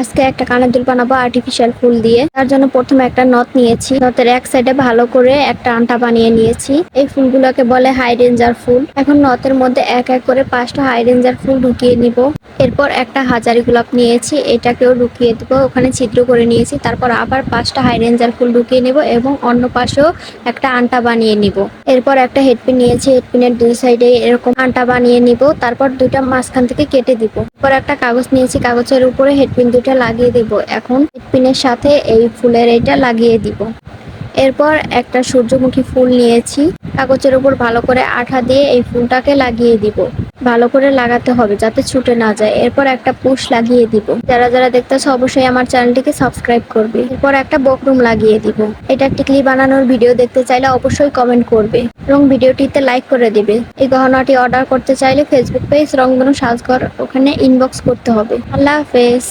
আজকে একটা কানের দুল বানাবো আর্টিফিশিয়াল ফুল দিয়ে। তার জন্য প্রথমে একটা নথ নিয়েছি, নথের এক সাইডে ভালো করে একটা আংটা বানিয়ে নিয়েছি। এই ফুলগুলোকে বলে হাই রেঞ্জার ফুল। এখন নথের মধ্যে এক এক করে 5টা হাই রেঞ্জার ফুল ঢুকিয়ে নিব। এরপর একটা হাজারি গোলাপ নিয়েছি, এটাকেও ঢুকিয়ে দিব, ওখানে ছিদ্র করে নিয়েছি। তারপর আবার 5টা হাই রেঞ্জার ফুল ঢুকিয়ে নিব এবং অন্য পাশেও একটা আংটা বানিয়ে নিব। এরপর একটা হেডপিন নিয়েছি, হেডপিনের দুই সাইডে এরকম আংটা বানিয়ে নিব। তারপর দুইটা মাঝখান থেকে কেটে দিব। এরপর একটা কাগজ নিয়েছি, কাগজের উপরে হেডপিন দুইটা লাগিয়ে দিব। এখন হেডপিনের সাথে এই ফুলের এটা লাগিয়ে দিব। এরপর একটা সূর্যমুখী ফুল নিয়েছি, কাগজের উপর ভালো করে আঠা দিয়ে এই ফুলটাকে লাগিয়ে দিব। ভালো করে লাগাতে হবে যাতে ছুটে না যায়। এরপর একটা পুশ লাগিয়ে দিব। যারা যারা দেখতেছে অবশ্যই আমার চ্যানেলটিকে সাবস্ক্রাইব করবে। এরপর একটা বকরুম লাগিয়ে দিব। এটা টিকলি বানানোর ভিডিও দেখতে চাইলে অবশ্যই কমেন্ট করবে এবং ভিডিওটিতে লাইক করে দিবে। এই গহনাটি অর্ডার করতে চাইলে ফেসবুক পেজ রংধনু সাজঘর, ওখানে ইনবক্স করতে হবে। আল্লাহ হাফেজ।